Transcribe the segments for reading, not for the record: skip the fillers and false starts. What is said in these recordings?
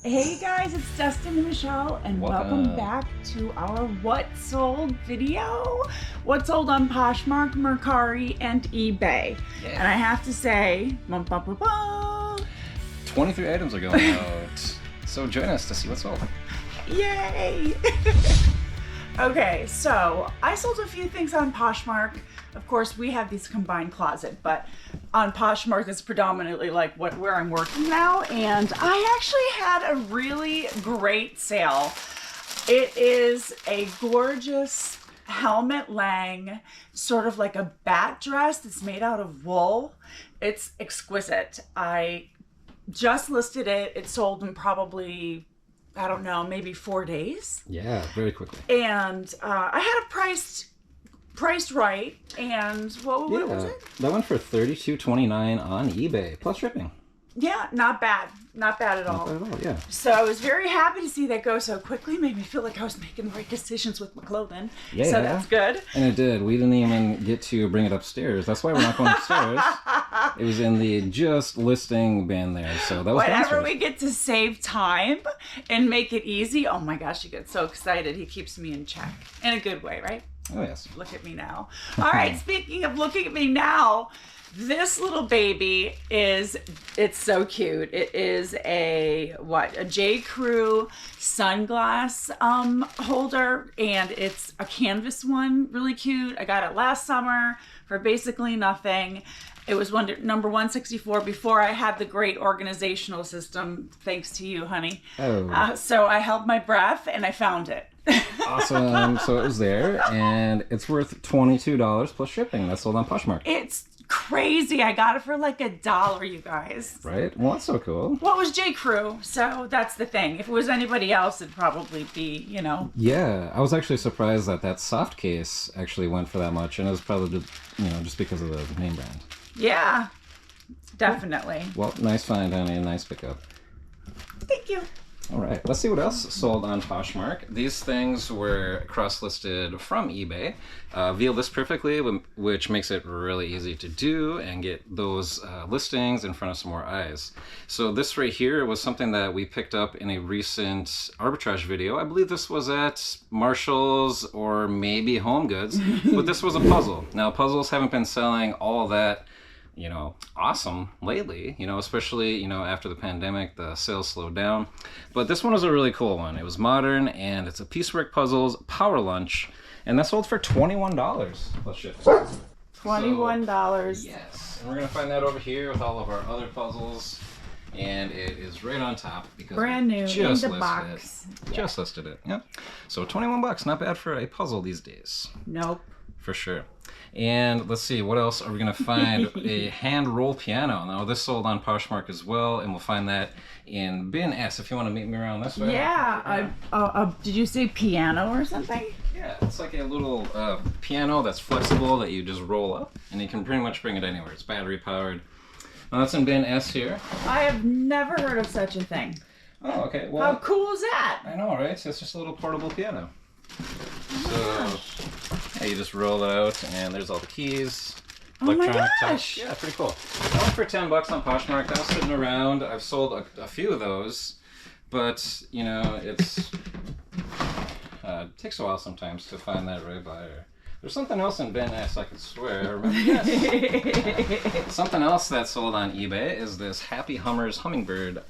Hey guys, it's Dustin and Michelle, and welcome back to our What Sold video. What sold on Poshmark, Mercari, and eBay. Yeah. And I have to say, 23 items are going out. So join us to see what's sold. Yay! Okay, so I sold a few things on Poshmark. Of course, we have these combined closet, but on Poshmark is predominantly like where I'm working now. And I actually had a really great sale. It is a gorgeous helmet lang, sort of like a bat dress that's made out of wool. It's exquisite. I just listed it. It sold in probably, I don't know, maybe 4 days. Yeah, very quickly. And I had it priced right, and what was it? That went for $32.29 on eBay plus shipping. Yeah, not bad at all. Not bad at all, yeah. So I was very happy to see that go so quickly. Made me feel like I was making the right decisions with my clothing. Yeah, so that's good. And it did. We didn't even get to bring it upstairs. That's why we're not going upstairs. It was in the just listing bin there. So that was whenever we get to save time and make it easy. Oh my gosh, you get so excited. He keeps me in check in a good way, right? Oh yes. Look at me now. All right. Speaking of looking at me now. This little baby it's so cute. It is a J. Crew sunglass holder, and it's a canvas one, really cute. I got it last summer for basically nothing. It was number 164 before I had the great organizational system, thanks to you, honey. Oh. So I held my breath and I found it. Awesome. So it was there, and it's worth $22 plus shipping. That's sold on Poshmark. It's crazy. I got it for like $1, you guys. Right? Well, that's so cool. Well, it was J. Crew, so that's the thing. If it was anybody else, it'd probably be, Yeah, I was actually surprised that soft case actually went for that much, and it was probably just because of the name brand. Yeah, definitely. Well, nice find, honey. Nice pickup. Thank you. All right, let's see what else sold on Poshmark. These things were cross-listed from eBay via List Perfectly, which makes it really easy to do and get those listings in front of some more eyes. So this right here was something that we picked up in a recent arbitrage video. I believe this was at Marshall's or maybe Home Goods, but this was a puzzle. Now, puzzles haven't been selling all that awesome lately, especially, after the pandemic, the sales slowed down. But this one was a really cool one. It was modern, and it's a Piecework Puzzles Power Lunch, and that sold for $21 plus shipping. $21. So, yes. And we're going to find that over here with all of our other puzzles, and it is right on top because brand new in the box. Just listed it. Yep. So $21, not bad for a puzzle these days. Nope. For sure. And let's see, what else are we going to find? A hand roll piano. Now, this sold on Poshmark as well, and we'll find that in bin S if you want to meet me around this way. Yeah. Did you say piano or something? Yeah, it's like a little piano that's flexible that you just roll up, and you can pretty much bring it anywhere. It's battery powered. Now, that's in bin S here. I have never heard of such a thing. Oh, okay. Well, how cool is that? I know, right? So it's just a little portable piano. So, yeah, you just roll it out, and there's all the keys. Oh my gosh! Yeah, pretty cool. That went for $10 on Poshmark. That was sitting around. I've sold a few of those, but it takes a while sometimes to find that right buyer. There's something else in bin S, I can swear. Yes. Something else that's sold on eBay is this Happy Hummers Hummingbird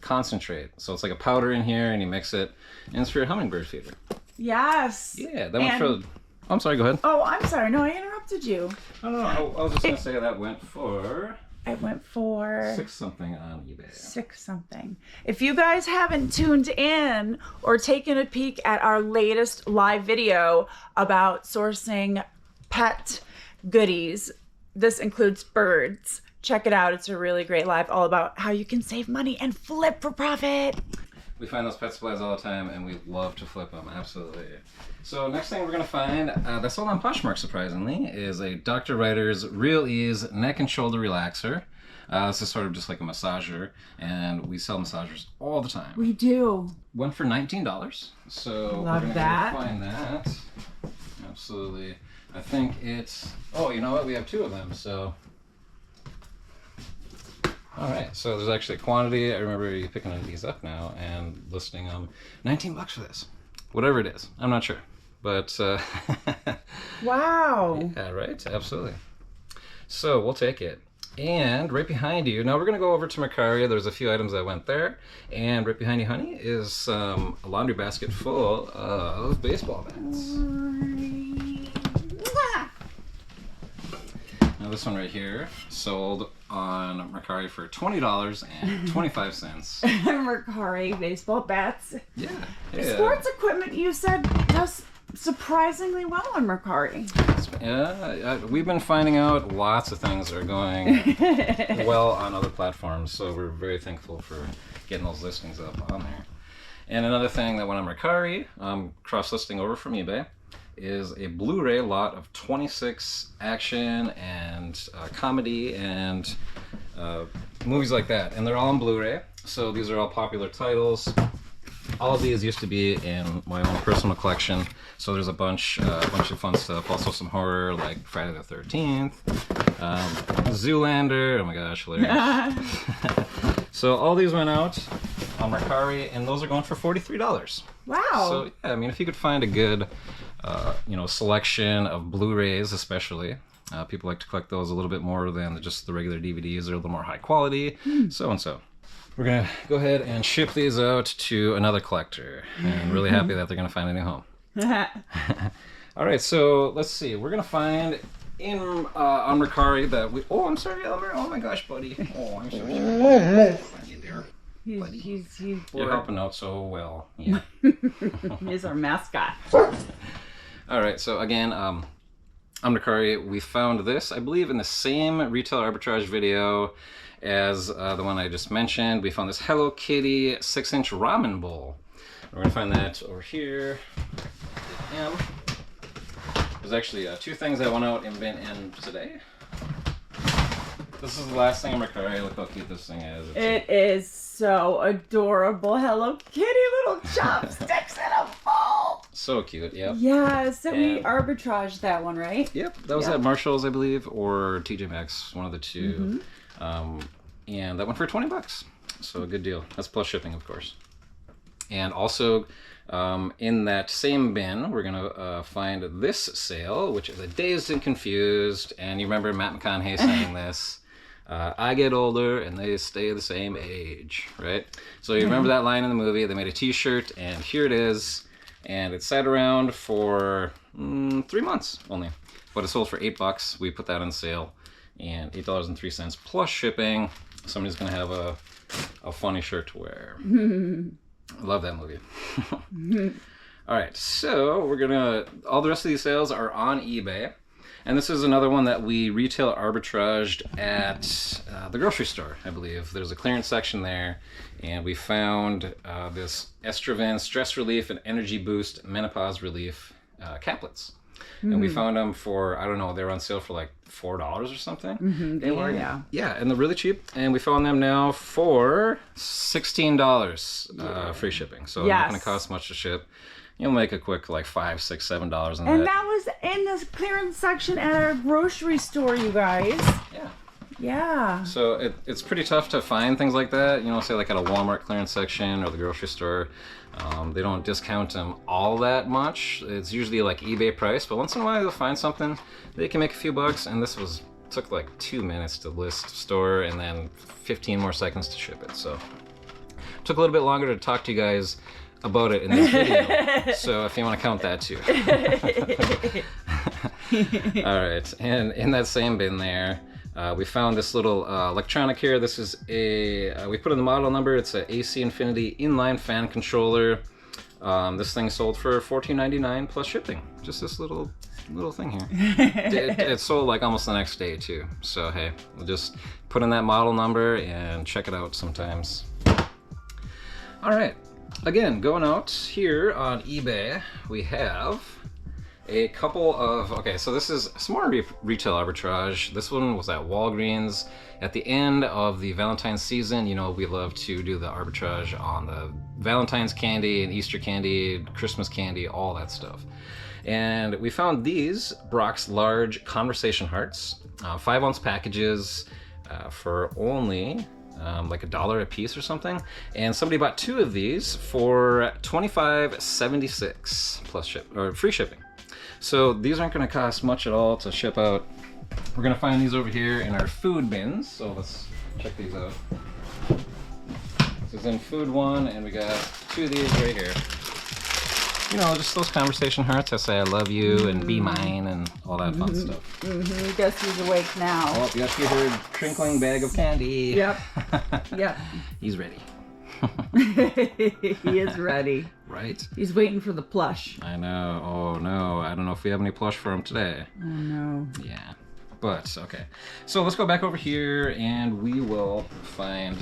concentrate. So it's like a powder in here, and you mix it, and it's for your hummingbird feeder. Yes. Yeah, that went for... I'm sorry, go ahead. Oh, I'm sorry. No, I interrupted you. No, I was just going to say that went for... It went for... $6 something on eBay. $6 something. If you guys haven't tuned in or taken a peek at our latest live video about sourcing pet goodies, this includes birds. Check it out. It's a really great live all about how you can save money and flip for profit. We find those pet supplies all the time, and we love to flip them, absolutely. So next thing we're going to find, that's sold on Poshmark, surprisingly, is a Dr. Ryder's Real Ease Neck and Shoulder Relaxer. This is sort of just like a massager, and we sell massagers all the time. We do. Went for $19, so love we're going to find that. Absolutely. I think it's... Oh, you know what? We have 2 of them, so... All right, so there's actually a quantity. I remember you picking these up now and listing them. $19 for this. Whatever it is. I'm not sure. But, Wow. yeah, right? Absolutely. So we'll take it. And right behind you, now we're going to go over to Mercari. There's a few items that went there. And right behind you, honey, is a laundry basket full of baseball bats. Now this one right here sold on Mercari for $20.25. Mercari baseball bats. Yeah. Sports equipment, you said, does surprisingly well on Mercari. Yeah, we've been finding out lots of things are going well on other platforms, so we're very thankful for getting those listings up on there. And another thing that went on Mercari, cross-listing over from eBay, is a Blu-ray lot of 26 action and comedy and movies like that, and they're all on Blu-ray. So these are all popular titles. All of these used to be in my own personal collection, so there's a bunch of fun stuff. Also some horror like Friday the 13th, Zoolander. Oh my gosh, hilarious! So all these went out on Mercari, and those are going for $43. Wow. So yeah, I mean, if you could find a good selection of Blu-rays, especially. People like to collect those a little bit more than just the regular DVDs. They're a little more high quality, so and so. We're gonna go ahead and ship these out to another collector, and really happy that they're gonna find a new home. All right, so let's see. We're gonna find on Mercari that we. Oh, I'm sorry, Elmer. Oh my gosh, buddy. Oh, I'm so sorry. He's You're bored. helping out so well. Yeah. He's our mascot. All right, so again, on Mercari, we found this, I believe, in the same retail arbitrage video as the one I just mentioned. We found this Hello Kitty 6-inch ramen bowl. We're gonna find that over here. There's actually two things that went out in bin in today. This is the last thing on Mercari. Look how cute this thing is. It is so adorable. Hello Kitty little chopsticks in a bowl. So cute, yep. Yeah, so we And- arbitraged that one, right? Yep, that was at Marshall's, I believe, or TJ Maxx, one of the two. And that went for $20. So a good deal. That's plus shipping, of course. And also, in that same bin, we're gonna find this sale, which is a Dazed and Confused. And you remember Matt McConaughey saying this. I get older and they stay the same age, right? So you remember that line in the movie. They made a t-shirt, and here it is. And it sat around for 3 months only. But it sold for $8. We put that on sale. And $8.03 plus shipping. Somebody's going to have a funny shirt to wear. I love that movie. All right, so we're going to... All the rest of these sales are on eBay. And this is another one that we retail arbitraged at the grocery store, I believe. There's a clearance section there, and we found this Estroven Stress Relief and Energy Boost Menopause Relief caplets. And we found them for, I don't know, they were on sale for like $4 or something. They were, yeah. Yeah, and they're really cheap. And we found them now for $16 free shipping. So it's not going to cost much to ship. You'll make a quick like $5, $6, $7 on that. And that was in this clearance section at our grocery store, you guys. Yeah. Yeah. So it's pretty tough to find things like that, say like at a Walmart clearance section or the grocery store. They don't discount them all that much. It's usually like eBay price, but once in a while you'll find something they can make a few bucks. And this took like 2 minutes to list store and then 15 more seconds to ship it. So it took a little bit longer to talk to you guys about it in this video. So if you want to count that too. All right, and in that same bin there, we found this little electronic here. This is we put in the model number. It's a AC Infinity inline fan controller. This thing sold for $14.99 plus shipping. Just this little thing here. It sold like almost the next day too. So hey, we'll just put in that model number and check it out sometimes. All right, again, going out here on eBay, we have a couple of, okay, so this is some more retail arbitrage. This one was at Walgreens. At the end of the Valentine's season, we love to do the arbitrage on the Valentine's candy and Easter candy, Christmas candy, all that stuff. And we found these Brock's Large Conversation Hearts, 5-ounce packages for only like $1 a piece or something. And somebody bought 2 of these for $25.76 plus free shipping. So these aren't going to cost much at all to ship out. We're going to find these over here in our food bins. So let's check these out. This is in food 1, and we got 2 of these right here. You know, just those conversation hearts. I say I love you and be mine and all that fun stuff. Guess who's awake now? Oh, yes, you heard crinkling bag of candy. Yep. Yep. He's ready. He is ready. Right. He's waiting for the plush. I know. Oh no, I don't know if we have any plush for him today. Oh no. Yeah. But okay. So let's go back over here and we will find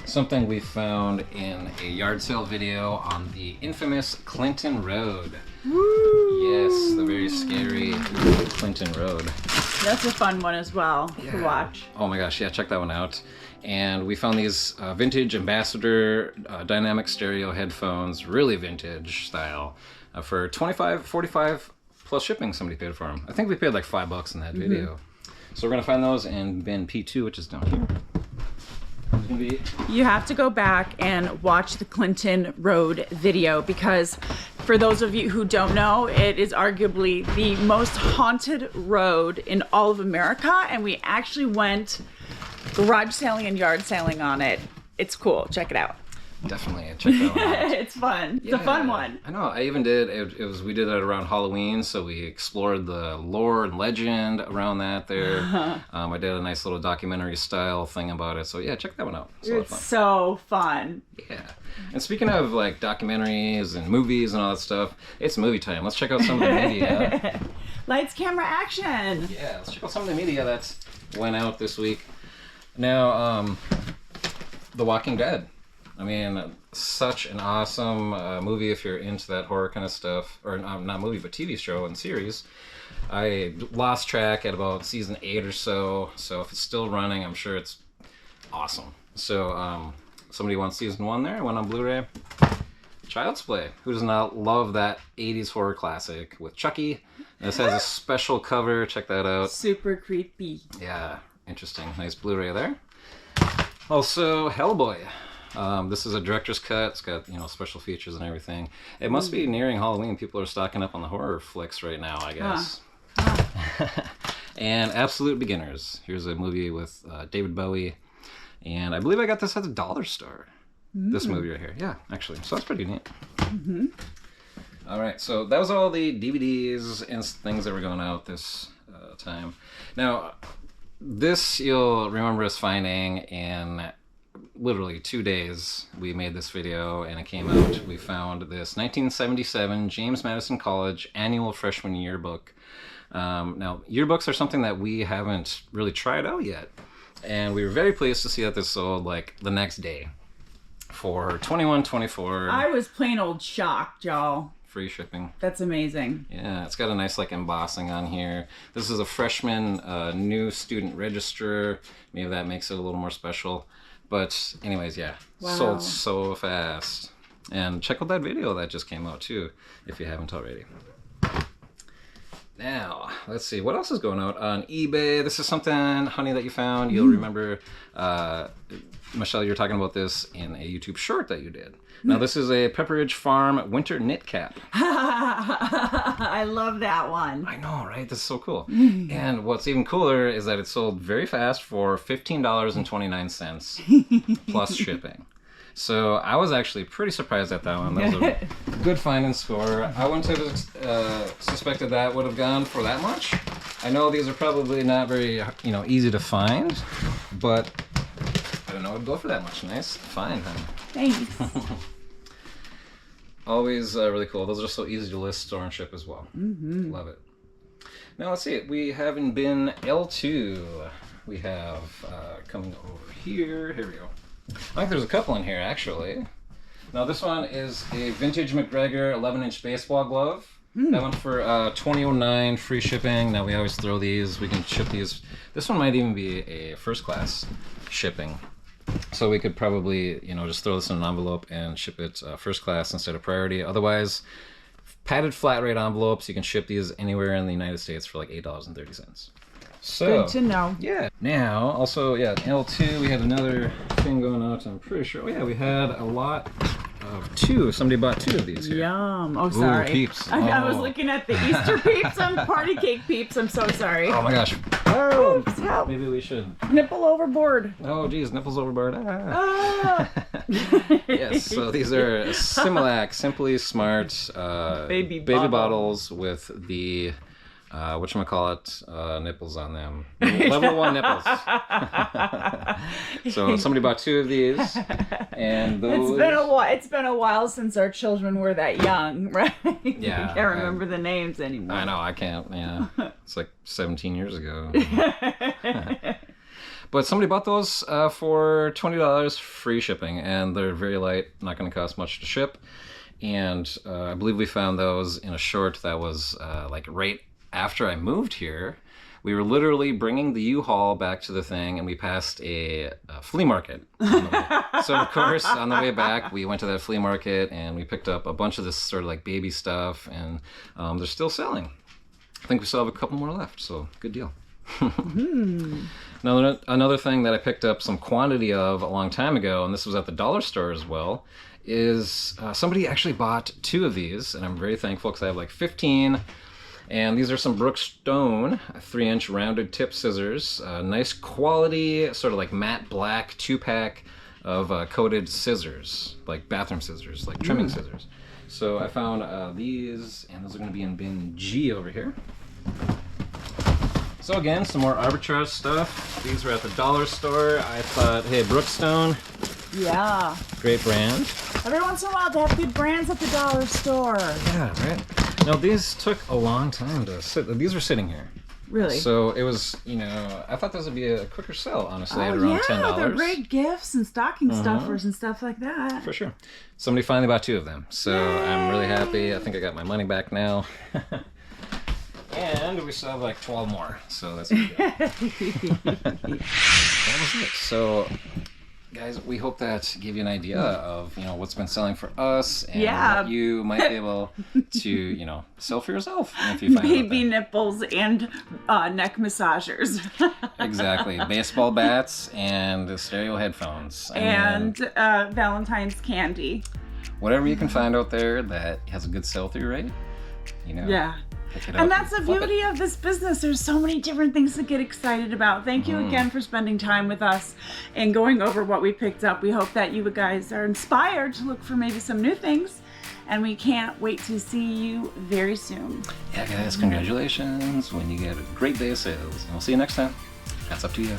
something we found in a yard sale video on the infamous Clinton Road. Woo! Yes, the very scary Clinton Road. That's a fun one as well to watch. Oh my gosh, yeah, check that one out. And we found these vintage Ambassador dynamic stereo headphones, really vintage style, for $25.45 plus shipping. Somebody paid for them. I think we paid like $5 in that video. So we're gonna find those in bin P2, which is down here. You have to go back and watch the Clinton Road video because for those of you who don't know, it is arguably the most haunted road in all of America, and we actually went garage sailing and yard sailing on it. It's cool. Check it out. Definitely, check that one out. It's fun. It's a fun one. I know. I even did. We did it around Halloween, so we explored the lore and legend around that. There, I did a nice little documentary style thing about it. So yeah, check that one out. It's so fun. Yeah. And speaking of like documentaries and movies and all that stuff, it's movie time. Let's check out some of the media. Lights, camera, action. Yeah, let's check out some of the media that went out this week. Now, The Walking Dead. I mean, such an awesome movie if you're into that horror kind of stuff. Or not movie, but TV show and series. I lost track at about season 8 or so. So if it's still running, I'm sure it's awesome. So somebody wants season 1 there. Went on Blu-ray. Child's Play. Who does not love that 80s horror classic with Chucky? This has a special cover. Check that out. Super creepy. Yeah, interesting. Nice Blu-ray there. Also, Hellboy. This is a director's cut. It's got, you know, special features and everything. It must be nearing Halloween. People are stocking up on the horror flicks right now, I guess. And Absolute Beginners. Here's a movie with David Bowie. And I believe I got this at the dollar store. This movie right here. Yeah, actually. So that's pretty neat. All right, so that was all the DVDs and things that were going out this time. Now, this you'll remember us finding in literally 2 days. We made this video and it came out. We found this 1977 James Madison College annual freshman yearbook. Now, yearbooks are something that we haven't really tried out yet. And we were very pleased to see that this sold like the next day for $21.24. I was plain old shocked, y'all. Free shipping. That's amazing. Yeah, it's got a nice like embossing on here. This is a freshman new student register. Maybe that makes it a little more special. But anyways, yeah, sold so fast. And check out that video that just came out too, if you haven't already. Now, let's see, what else is going out on eBay? This is something, honey, that you found. You'll remember, Michelle, you were talking about this in a YouTube short that you did. Now, this is a Pepperidge Farm winter knit cap. I love that one. I know, right? This is so cool. And what's even cooler is that it sold very fast for $15.29 plus shipping. So I was actually pretty surprised at that one. That was a good find and score. I wouldn't have suspected that would have gone for that much. I know these are probably not very, you know, easy to find, but I don't know, it'd go for that much. Nice find, huh? Thanks. Always really cool. Those are so easy to list, store, and ship as well. Love it. Now let's see. We have in bin L2. We have coming over here. Here we go. I think there's a couple in here actually. Now this one is a vintage McGregor 11-inch baseball glove. That one for $20.09 free shipping. Now we always throw these. We can ship these. This one might even be a first class shipping. So we could probably, you know, just throw this in an envelope and ship it first class instead of priority. Otherwise, padded flat rate envelopes, you can ship these anywhere in the United States for like $8.30. So, good to know. Yeah. Now, also, yeah, L2, we had another thing going on. I'm pretty sure. Oh, yeah, we had a lot of 2. Somebody bought 2 of these here. Yum. Oh, sorry. Ooh, peeps. I was looking at the Easter peeps and party cake peeps. I'm so sorry. Oh my gosh. Oh, Oops, help. maybe we should. Nipple overboard. Oh, geez, nipples overboard. Ah. Yes, so these are Similac Simply Smart Baby bottles with the whatchamacallit, nipples on them. Level 1 nipples. So somebody bought 2 of these, and those... It's been a while since our children were that young, right? Yeah. I can't remember the names anymore. I know, I can't, yeah. It's like 17 years ago. But somebody bought those for $20 free shipping, and they're very light, not going to cost much to ship. And I believe we found those in a short that was like right after I moved here. We were literally bringing the U-Haul back to the thing, and we passed a flea market on the way. So of course, on the way back, we went to that flea market and we picked up a bunch of this sort of like baby stuff, and they're still selling. I think we still have a couple more left, so good deal. Another thing that I picked up some quantity of a long time ago, and this was at the dollar store as well, is somebody actually bought 2 of these, and I'm very thankful because I have like 15. And these are some Brookstone 3-inch rounded tip scissors. Nice quality, sort of like matte black 2-pack of coated scissors, like bathroom scissors, like trimming scissors. So I found these, and those are going to be in bin G over here. So again, some more arbitrage stuff. These were at the dollar store. I thought, hey, Brookstone. Yeah. Great brand. Every once in a while, they have good brands at the dollar store. Yeah, right. Now, these took a long time to sit. These were sitting here. Really? So it was, I thought this would be a quicker sell, honestly, at around $10. Yeah, they're great gifts and stocking stuffers and stuff like that. For sure. Somebody finally bought 2 of them. So I'm really happy. I think I got my money back now. And we still have like 12 more. So that's good. That was it. So, guys, we hope that gave you an idea of, what's been selling for us and what you might be able to, sell for yourself if you find baby nipples and neck massagers. Exactly. Baseball bats and stereo headphones. And Valentine's candy. Whatever you can find out there that has a good sell-through rate, Yeah. And that's the beauty of this business. There's so many different things to get excited about. Thank you again for spending time with us and going over what we picked up. We hope that you guys are inspired to look for maybe some new things. And we can't wait to see you very soon. Yeah, guys, congratulations when you get a great day of sales. And we'll see you next time. That's up to you.